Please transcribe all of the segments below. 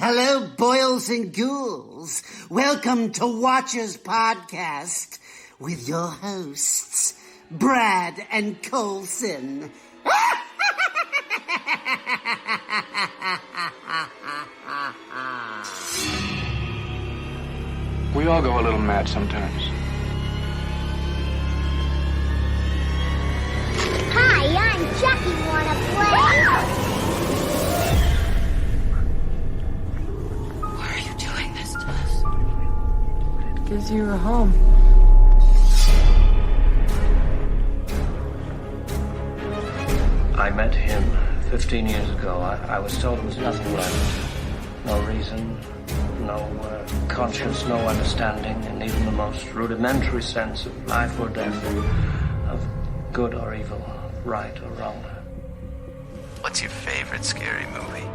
Hello, boils and ghouls. Welcome to Watchers Podcast with your hosts, Brad and Colson. We all go a little mad sometimes. Hi, I'm Chucky. Wanna play? Why are you doing this to us? Gives you a home. I met him 15 years ago. I was told there was nothing left. No reason, no conscience, no understanding, and even the most rudimentary sense of life or death, of good or evil, right or wrong. What's your favorite scary movie?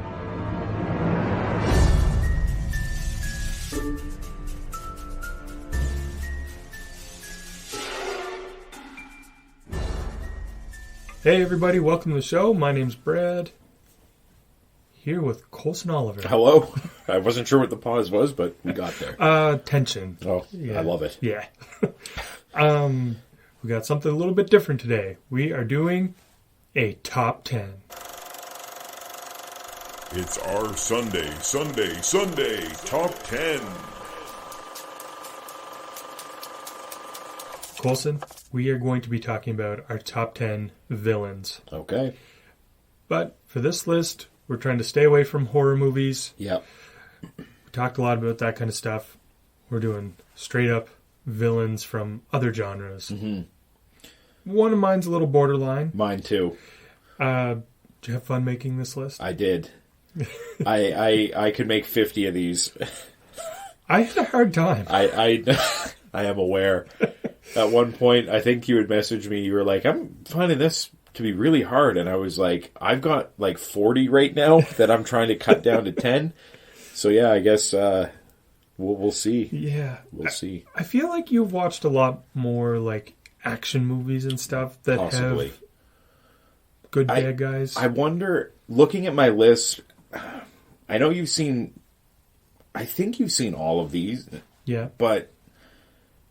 Hey everybody, welcome to the show. My name's Brad. Here with Colson Oliver. Hello. I wasn't sure what the pause was, but we got there. Tension. Oh, yeah. I love it. Yeah. We got something a little bit different today. We are doing a top 10. It's our Sunday Top 10. Colson, we are going to be talking about our top 10 villains. Okay. But for this list, we're trying to stay away from horror movies. Yep. We talked a lot about that kind of stuff. We're doing straight up villains from other genres. Mm-hmm. One of mine's a little borderline. Mine too. Did you have fun making this list? I did. I could make 50 of these. I had a hard time. I am aware. At one point, I think you had messaged me. You were like, I'm finding this to be really hard. And I was like, I've got like 40 right now that I'm trying to cut down to 10. So yeah, I guess we'll see. Yeah. We'll see. I feel like you've watched a lot more like action movies and stuff that Possibly. have good bad guys. I wonder, looking at my list, I know I think you've seen all of these. Yeah. But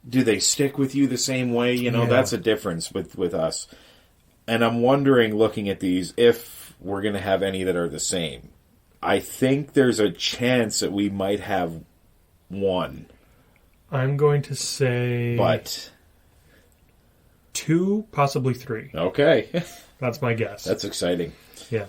do they stick with you the same way? You know, that's a difference with us. And I'm wondering, looking at these, if we're going to have any that are the same. I think there's a chance that we might have one. I'm going to say... But 2, possibly 3. Okay. That's my guess. That's exciting. Yeah.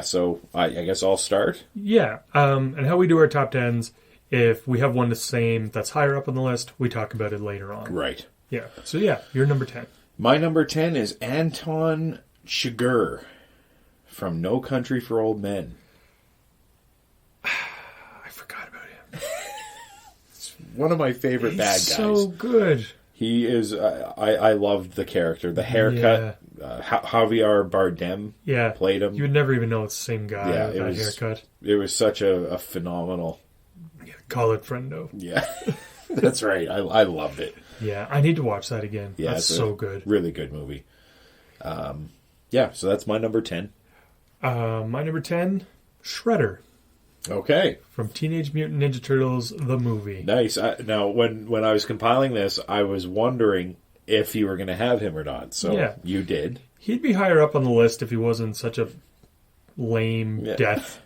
So I guess I'll start. Yeah. And how we do our top 10s, if we have one the same that's higher up on the list, we talk about it later on. Right. Yeah. So yeah, you're number 10. My number 10 is Anton Chigurh from No Country for Old Men. I forgot about him. It's one of my favorite bad guys. So good. He is. I loved the character. The haircut. Yeah. Javier Bardem played him. You would never even know it's the same guy with that haircut. It was such a phenomenal... Call it friendo. Yeah. That's right. I loved it. Yeah, I need to watch that again. Yeah, that's so good. Really good movie. So that's my number 10. My number 10, Shredder. Okay. From Teenage Mutant Ninja Turtles, the movie. Nice. Now, when I was compiling this, I was wondering if you were going to have him or not. So you did. He'd be higher up on the list if he wasn't such a lame death.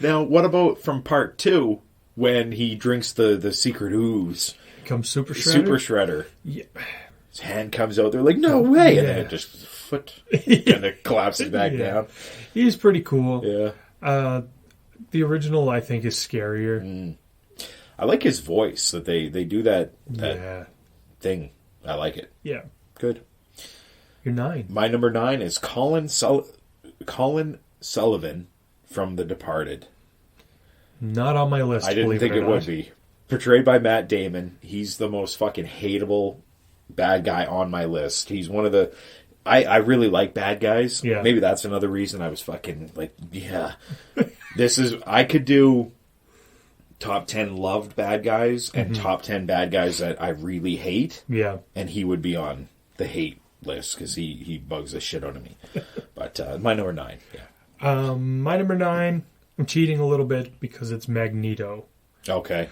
Now, what about from part 2 when he drinks the secret ooze? Becomes Super Shredder? Super Shredder. Yeah. His hand comes out. They're like, no way. And then it just foot kind of collapses back down. He's pretty cool. Yeah. The original, I think, is scarier. Mm. I like his voice, that they do that thing. I like it. Yeah. Good. You're 9. My number 9 is Colin Sullivan from The Departed. Not on my list. I didn't think it would be. Portrayed by Matt Damon. He's the most fucking hateable bad guy on my list. He's one of the... I really like bad guys. Yeah. Maybe that's another reason I was fucking like, yeah. I could do top 10 loved bad guys and top 10 bad guys that I really hate. Yeah. And he would be on the hate list because he bugs the shit out of me. But my number 9, yeah. My number 9, I'm cheating a little bit because it's Magneto. Okay.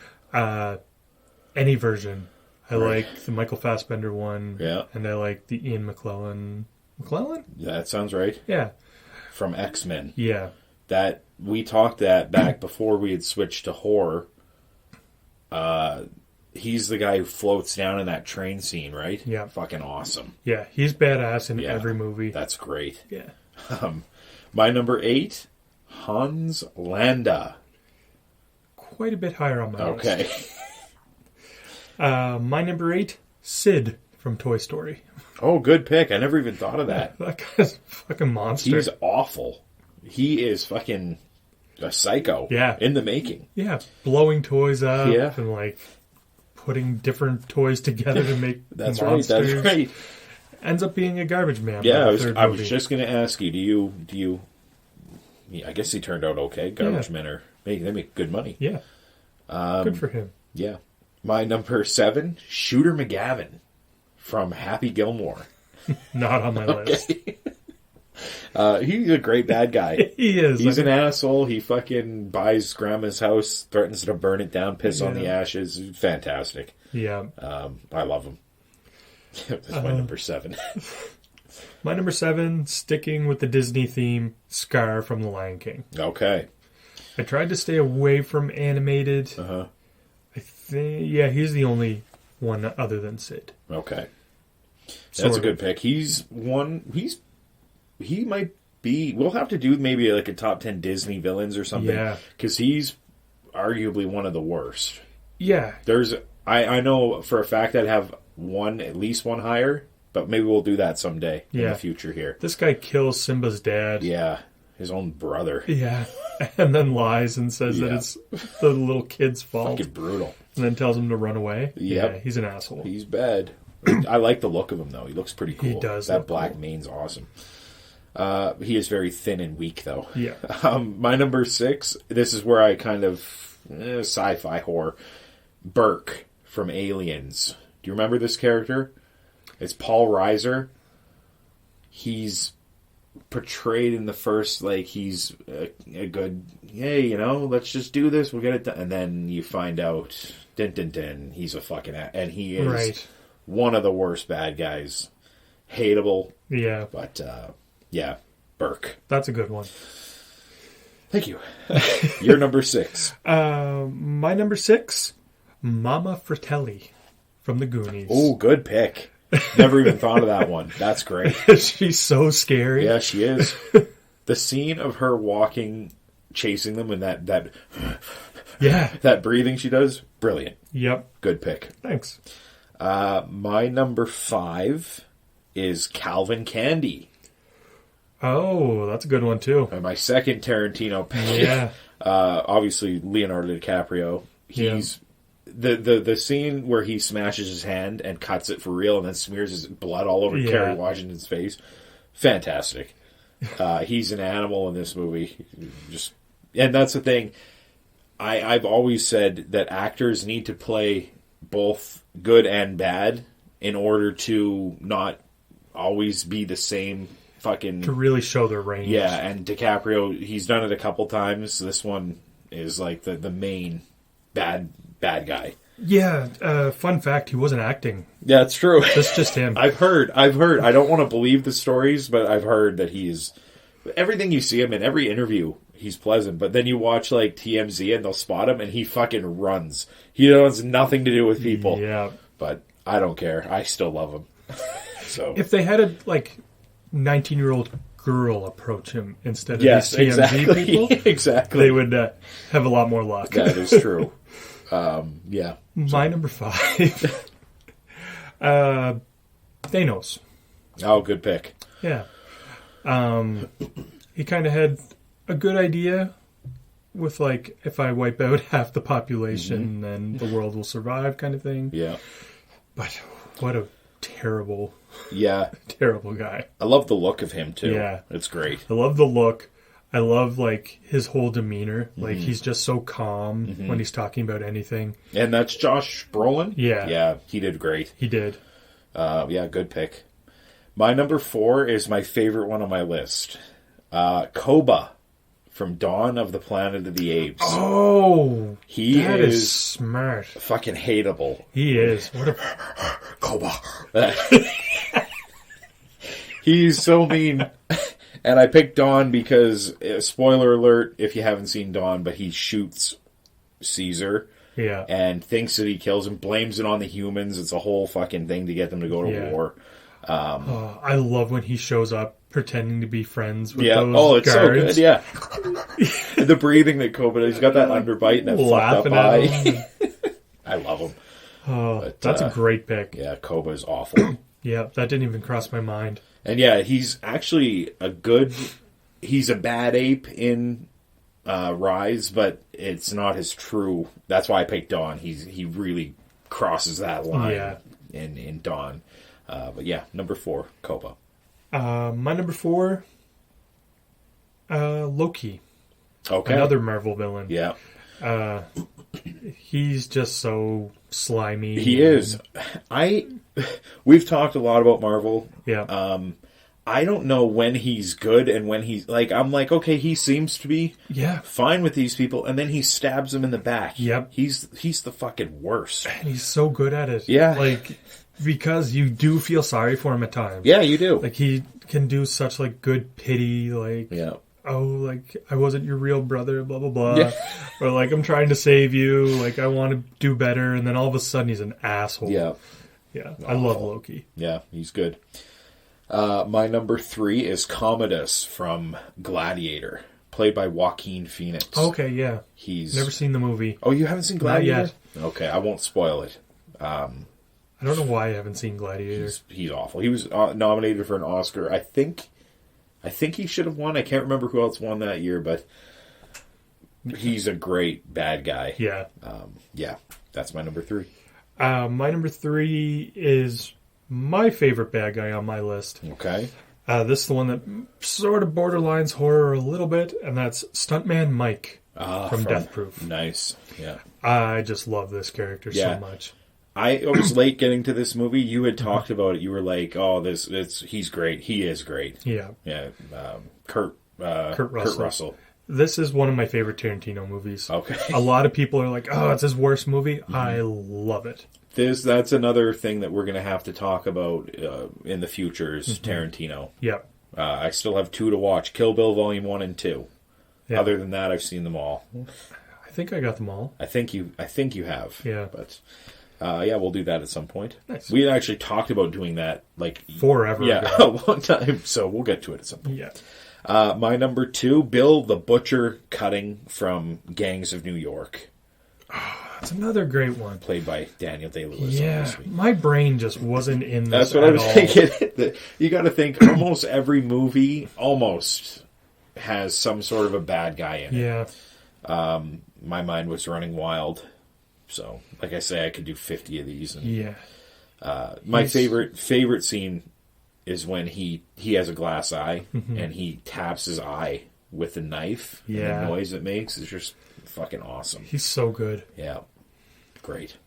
Any version. I Right. like the Michael Fassbender one. Yeah. And I like the Ian McClellan. McClellan? Yeah, that sounds right. Yeah. From X-Men. Yeah. That we talked that back before we had switched to horror. He's the guy who floats down in that train scene, right? Yeah. Fucking awesome. Yeah, he's badass in Yeah, every movie. That's great. Yeah. My number 8, Hans Landa. Quite a bit higher on my list. Okay. My number 8, Sid from Toy Story. Oh, good pick. I never even thought of that. That guy's a fucking monster. He's awful. He is fucking a psycho. Yeah. In the making. Yeah, blowing toys up Yeah. and like putting different toys together to make That's monsters. right. That's right. Ends up being a garbage man. Yeah, by I the third was movie. just going to ask you. Do you? Yeah, I guess he turned out okay. Garbage men are they make good money. Yeah. Good for him. Yeah. My number 7, Shooter McGavin from Happy Gilmore. Not on my list. He's a great bad guy. He is. He's an asshole. He fucking buys grandma's house, threatens to burn it down, piss on the Yeah. ashes. Fantastic. Yeah. I love him. That's my number 7. My number 7, sticking with the Disney theme, Scar from The Lion King. Okay. I tried to stay away from animated. I think, yeah, he's the only one other than Sid. Okay. That's Sort a of. good pick. He might be, we'll have to do maybe like a top 10 Disney villains or something. Yeah. Because he's arguably one of the worst. Yeah. I know for a fact I'd have at least one higher, but maybe we'll do that someday in Yeah. the future here. This guy kills Simba's dad. Yeah. His own brother. Yeah. And then lies and says that Yeah. it's the little kid's fault. Fucking brutal. And then tells him to run away. Yep. Yeah, he's an asshole. He's bad. I like the look of him, though. He looks pretty cool. He does That look black cool. mane's awesome. He is very thin and weak, though. Yeah. My number 6, this is where I kind of... sci-fi horror. Burke from Aliens. Do you remember this character? It's Paul Reiser. He's portrayed in the first, like, he's a good... Hey, let's just do this. We'll get it done. And then you find out... he's a fucking... And he is... Right. One of the worst bad guys. Hateable. Yeah. But, yeah. Burke. That's a good one. Thank you. Your number 6. My number 6, Mama Fratelli from the Goonies. Oh, good pick. Never even thought of that one. That's great. She's so scary. Yeah, she is. The scene of her walking, chasing them, and that Yeah. that breathing she does, brilliant. Yep. Good pick. Thanks. My number 5 is Calvin Candy. Oh, that's a good one too. And my second Tarantino pick. Yeah. Obviously Leonardo DiCaprio. He's the scene where he smashes his hand and cuts it for real and then smears his blood all over Kerry Washington's face. Fantastic. He's an animal in this movie. And that's the thing. I've always said that actors need to play both good and bad in order to not always be the same fucking... To really show their range. Yeah, and DiCaprio, he's done it a couple times. This one is like the main bad guy. Yeah, fun fact, he wasn't acting. Yeah, it's true. That's just him. I've heard. I don't want to believe the stories, but I've heard that he's... Everything you see him in, every interview, he's pleasant. But then you watch like TMZ and they'll spot him and he fucking runs. He has nothing to do with people. Yeah. But I don't care. I still love him. So If they had a 19-year-old girl approach him instead of yes, these TMZ exactly. people, Exactly. they would have a lot more luck. That is true. Yeah. My number 5, Thanos. Oh, good pick. Yeah. He kind of had a good idea with, like, if I wipe out half the population, then the world will survive kind of thing. Yeah. But what a terrible, Yeah. terrible guy. I love the look of him, too. Yeah. It's great. I love the look. I love, like, his whole demeanor. Like, he's just so calm when he's talking about anything. And that's Josh Brolin? Yeah. Yeah, he did great. He did. Yeah, good pick. My number 4 is my favorite one on my list. Koba from Dawn of the Planet of the Apes. Oh, He that is smart. fucking hateable. He is. What a Koba. He's so mean. And I picked Dawn because, spoiler alert, if you haven't seen Dawn, but he shoots Caesar. Yeah. And thinks that he kills him, blames it on the humans. It's a whole fucking thing to get them to go to war. I love when he shows up pretending to be friends with those it's guards. so good, yeah. The breathing that Koba does, he's got that underbite and that fucked up eye. I love him. Oh, but, that's a great pick. Yeah, Koba is awful. Yeah, that didn't even cross my mind. And yeah, he's actually he's a bad ape in Rise, but it's not his true. That's why I picked Dawn. He really crosses that line in Dawn. But yeah, number 4, Koba. My number 4, Loki. Okay. Another Marvel villain. Yeah. He's just so slimy. He is. We've talked a lot about Marvel. Yeah. I don't know when he's good and when he's like, I'm like, okay, he seems to be fine with these people, and then he stabs them in the back. Yep. He's the fucking worst. And he's so good at it. Yeah. Like, because you do feel sorry for him at times. Yeah, you do. Like, he can do such, like, good pity, like, oh, like, I wasn't your real brother, blah, blah, blah. Yeah. Or, like, I'm trying to save you, like, I want to do better, and then all of a sudden he's an asshole. Yeah. Yeah, I love Loki. Yeah, he's good. My number 3 is Commodus from Gladiator, played by Joaquin Phoenix. Okay, yeah. He's never seen the movie. Oh, you haven't seen Gladiator? Not yet. Okay, I won't spoil it. I don't know why I haven't seen Gladiator. He's awful. He was nominated for an Oscar. I think he should have won. I can't remember who else won that year, but he's a great bad guy. Yeah. Yeah, that's my number 3. My number 3 is my favorite bad guy on my list. Okay. This is the one that sort of borderlines horror a little bit, and that's Stuntman Mike from Death Proof. Nice. Yeah. I just love this character so much. I was late getting to this movie. You had talked about it. You were like, "Oh, he's great. He is great." Yeah. Yeah. Kurt Russell. This is one of my favorite Tarantino movies. Okay. A lot of people are like, "Oh, it's his worst movie." Mm-hmm. I love it. That's another thing that we're going to have to talk about in the future is Tarantino. Yeah. I still have 2 to watch: Kill Bill Volume 1 and 2. Yeah. Other than that, I've seen them all. I think I got them all. I think you have. Yeah. But yeah, we'll do that at some point. Nice. We actually talked about doing that like forever ago. a long time. So we'll get to it at some point. Yeah. My number 2, Bill the Butcher Cutting from Gangs of New York. Oh, that's another great one. Played by Daniel Day-Lewis. Yeah, obviously. My brain just wasn't in this. That's what I was thinking. You got to think almost every movie has some sort of a bad guy in it. Yeah. My mind was running wild. So, like I say, I could do 50 of these. And, my favorite scene is when he has a glass eye and he taps his eye with a knife. Yeah. And the noise it makes is just fucking awesome. He's so good. Yeah. Great.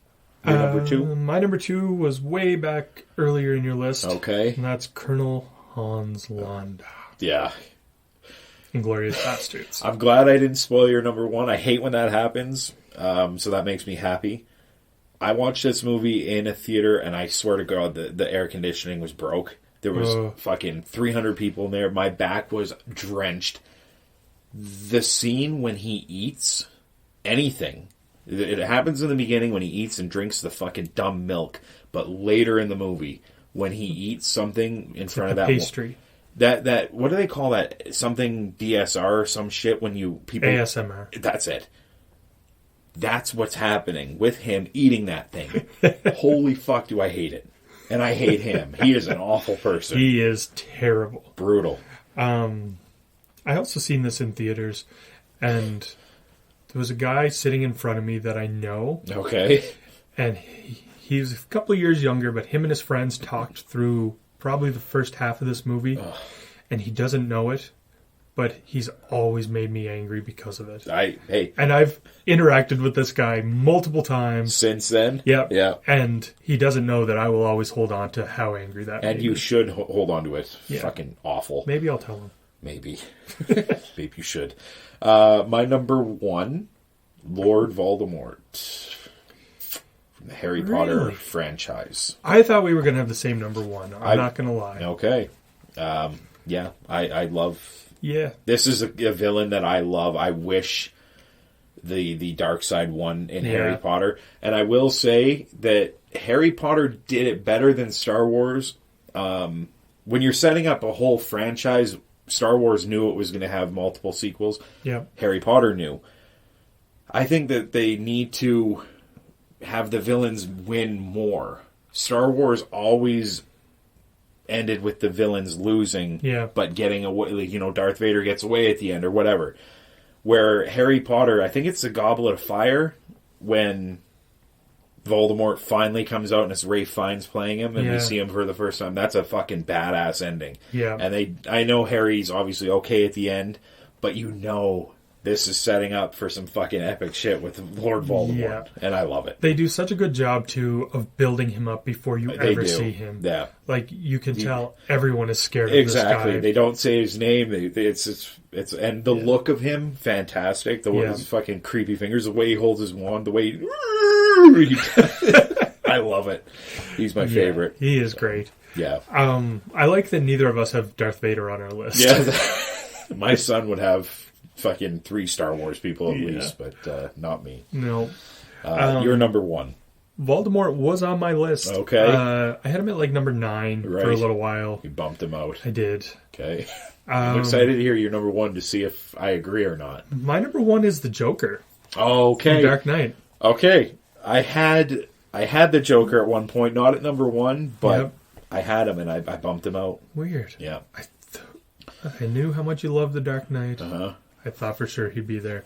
Your number 2? My number 2 was way back earlier in your list. Okay. And that's Colonel Hans Landa. Yeah. Inglourious Bastards. I'm glad I didn't spoil your number 1. I hate when that happens. So that makes me happy. I watched this movie in a theater, and I swear to God, the air conditioning was broke. There was fucking 300 people in there. My back was drenched. The scene when he eats anything, it happens in the beginning when he eats and drinks the fucking dumb milk, but later in the movie, when he eats something in front of that pastry. That what do they call that? Something DSR or some shit when people... ASMR. That's it. That's what's happening with him eating that thing. Holy fuck, do I hate it. And I hate him. He is an awful person. He is terrible. Brutal. I also seen this in theaters, and there was a guy sitting in front of me that I know. Okay. And he was a couple of years younger, but him and his friends talked through probably the first half of this movie, and he doesn't know it. But he's always made me angry because of it. And I've interacted with this guy multiple times. Since then? Yep. Yeah. And he doesn't know that I will always hold on to how angry that And made you me. should hold on to it. Yeah. Fucking awful. Maybe I'll tell him. Maybe. Maybe you should. My number 1, Lord Voldemort. From the Harry Potter franchise. I thought we were going to have the same number 1. I'm not going to lie. Okay. Yeah, I love... Yeah. This is a villain that I love. I wish the dark side won in Harry Potter. And I will say that Harry Potter did it better than Star Wars. When you're setting up a whole franchise, Star Wars knew it was going to have multiple sequels. Yeah. Harry Potter knew. I think that they need to have the villains win more. Star Wars always ended with the villains losing, but getting away. Darth Vader gets away at the end or whatever. Where Harry Potter, I think it's the Goblet of Fire, when Voldemort finally comes out and it's Ralph Fiennes playing him, and we see him for the first time. That's a fucking badass ending. Yeah, and I know Harry's obviously okay at the end, but this is setting up for some fucking epic shit with Lord Voldemort, and I love it. They do such a good job, too, of building him up before you ever see him. Yeah. Like, you can tell everyone is scared of this guy. Exactly. They don't say his name. It's and the look of him, fantastic. The way his fucking creepy fingers, the way he holds his wand, the way I love it. He's my favorite. He is great. Yeah. I like that neither of us have Darth Vader on our list. Yeah. My son would have fucking 3 Star Wars people at least, but not me. No. You're number 1. Voldemort was on my list. Okay. I had him at like number 9 for a little while. You bumped him out. I did. Okay. I'm excited to hear your number 1 to see if I agree or not. My number 1 is the Joker. Okay. From Dark Knight. Okay. I had the Joker at one point, not at number 1, but I had him and I bumped him out. Weird. Yeah. I knew how much you loved the Dark Knight. Uh-huh. I thought for sure he'd be there.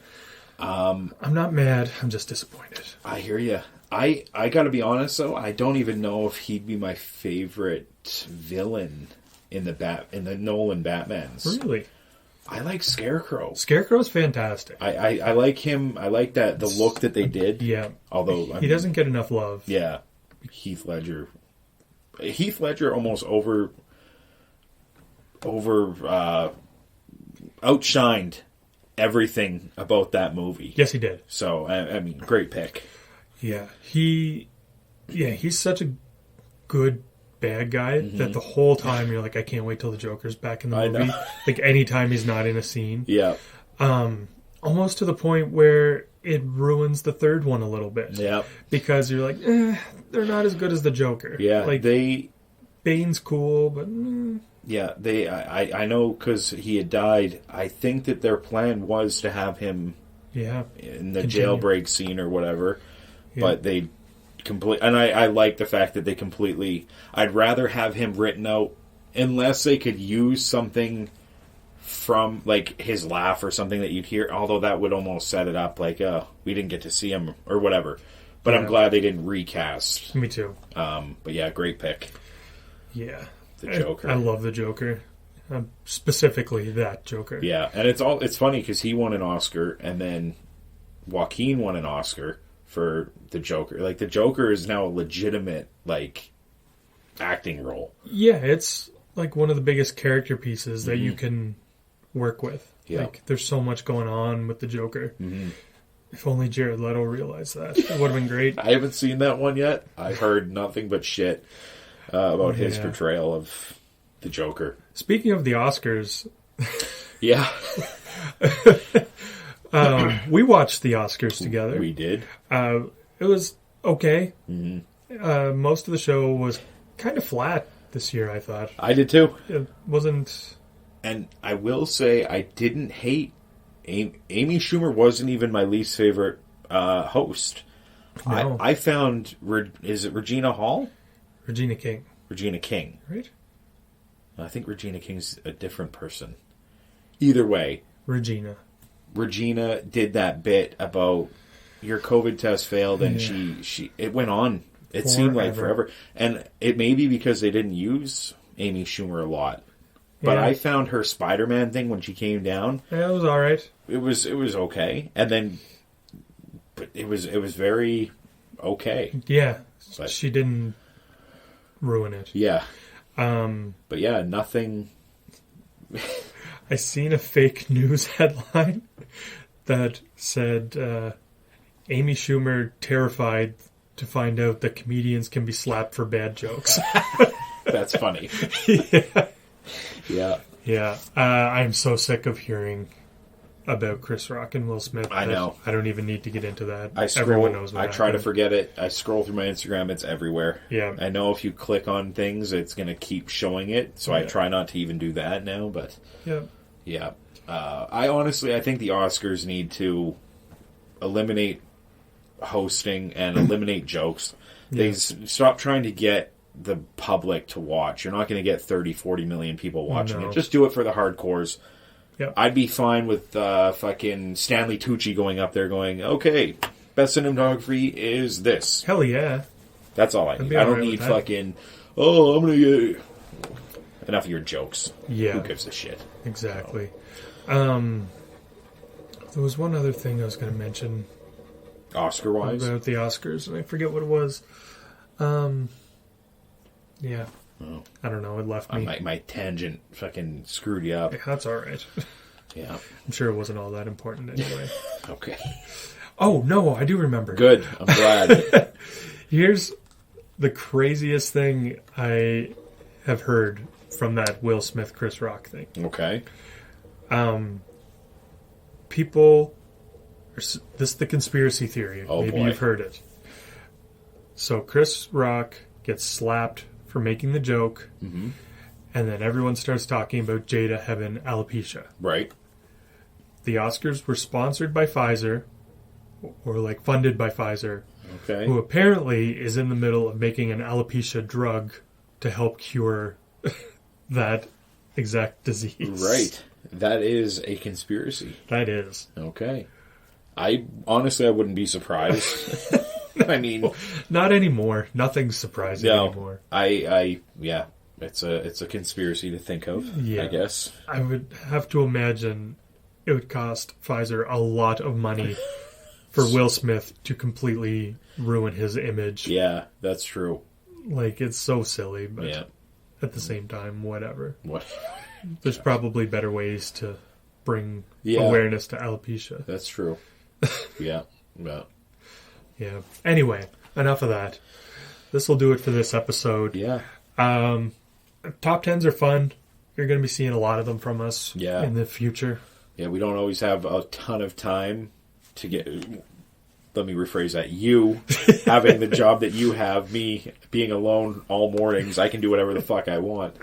I'm not mad. I'm just disappointed. I hear you. I got to be honest though. I don't even know if he'd be my favorite villain in the Nolan Batmans. Really? I like Scarecrow. Scarecrow's fantastic. I like him. I like the look that they did. Yeah. Although he doesn't get enough love. Yeah. Heath Ledger almost outshined everything about that movie. Yes, he did. So, I mean, great pick. Yeah. He's such a good bad guy that the whole time you're like, I can't wait till the Joker's back in the movie. I know. Like, anytime he's not in a scene. Yeah. Almost to the point where it ruins the third one a little bit. Yeah. Because you're like, they're not as good as the Joker. Yeah. Like, Bane's cool, but... Yeah, I know because he had died. I think that their plan was to have him in the jailbreak scene or whatever, but they and I like the fact that they completely... I'd rather have him written out unless they could use something from, like, his laugh or something that you'd hear, although that would almost set it up, like, we didn't get to see him or whatever. But I'm glad they didn't recast. Me too. But yeah, great pick. Yeah. The Joker. I love the Joker. Specifically that Joker. Yeah, and it's funny because he won an Oscar and then Joaquin won an Oscar for the Joker. Like, the Joker is now a legitimate, like, acting role. Yeah, it's like one of the biggest character pieces that you can work with. Yeah. Like, there's so much going on with the Joker. Mm-hmm. If only Jared Leto realized that. It would have been great. I haven't seen that one yet. I've heard nothing but shit about his portrayal of the Joker. Speaking of the Oscars... Yeah. We watched the Oscars together. We did. It was okay. Mm-hmm. Most of the show was kind of flat this year, I thought. I did too. It wasn't... And I will say, I didn't hate... Amy Schumer wasn't even my least favorite host. No. I found... Is it Regina Hall? Regina King. Regina King. Right? I think Regina King's a different person. Either way. Regina did that bit about your COVID test failed and she it went on. It seemed like forever. And it may be because they didn't use Amy Schumer a lot. But I found her Spider-Man thing when she came down. Yeah, it was alright. It was okay. And then but it was very okay. Yeah. But she didn't ruin it. Yeah. But yeah, nothing. I seen a fake news headline that said Amy Schumer terrified to find out that comedians can be slapped for bad jokes. That's funny. Yeah. Yeah. Yeah. I'm so sick of hearing about Chris Rock and Will Smith. I know. I don't even need to get into that. Everyone Everyone knows what I try to happened. forget it. I scroll through my Instagram. It's everywhere. Yeah. I know if you click on things, it's going to keep showing it. So I try not to even do that now. But Yeah. yeah. I think the Oscars need to eliminate hosting and eliminate jokes. They stop trying to get the public to watch. You're not going to get 30, 40 million people watching it. Just do it for the hardcores. Yep. I'd be fine with fucking Stanley Tucci going up there going, okay, best cinematography is this. Hell yeah. That's all I need. be I all don't right need with that. fucking, oh, I'm going to get... Enough of your jokes. Yeah. Who gives a shit? Exactly. There was one other thing I was going to mention Oscar-wise? about the Oscars, and I forget what it was. Yeah. Oh. I don't know. It left me. My tangent fucking screwed you up. That's all right. Yeah. I'm sure it wasn't all that important anyway. Okay. Oh, no, I do remember. Good. I'm glad. Here's the craziest thing I have heard from that Will Smith Chris Rock thing. Okay. People, this is the conspiracy theory. Oh, Maybe boy. you've heard it. So Chris Rock gets slapped for making the joke, and then everyone starts talking about Jada having alopecia. Right. The Oscars were sponsored by Pfizer, or like funded by Pfizer, Okay. who apparently is in the middle of making an alopecia drug to help cure that exact disease. Right. That is a conspiracy. That is. Okay. I wouldn't be surprised. I mean, Not anymore. Nothing's surprising anymore. Yeah, it's a conspiracy to think of. Yeah. I guess. I would have to imagine it would cost Pfizer a lot of money for Will Smith to completely ruin his image. Yeah, that's true. Like, it's so silly, but Yeah. at the same time, whatever. What? There's probably better ways to bring Yeah. awareness to alopecia. That's true. Yeah. Yeah. Yeah. Anyway, enough of that. This will do it for this episode. Yeah. Top 10s are fun. You're going to be seeing a lot of them from us in the future. Yeah, we don't always have a ton of time to get... Let me rephrase that. You having the job that you have, me being alone all mornings, I can do whatever the fuck I want.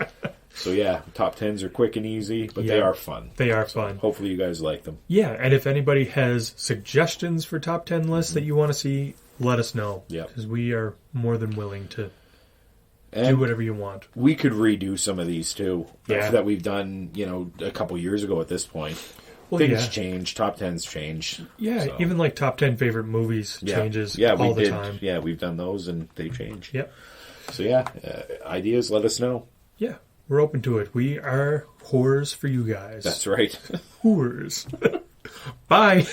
So yeah, top 10s are quick and easy, but they are fun. They are fun. Hopefully you guys like them. Yeah, and if anybody has suggestions for top 10 lists that you want to see, let us know. Yeah. Because we are more than willing to And do whatever you want. we could redo some of these too. Yeah. That we've done, a couple years ago at this point. Well, Things yeah. change. Top 10s change. Yeah, So, even like top 10 favorite movies changes all the time. Yeah, we've done those and they change. Yep. So yeah, ideas, let us know. Yeah, we're open to it. We are whores for you guys. That's right. Whores. Bye.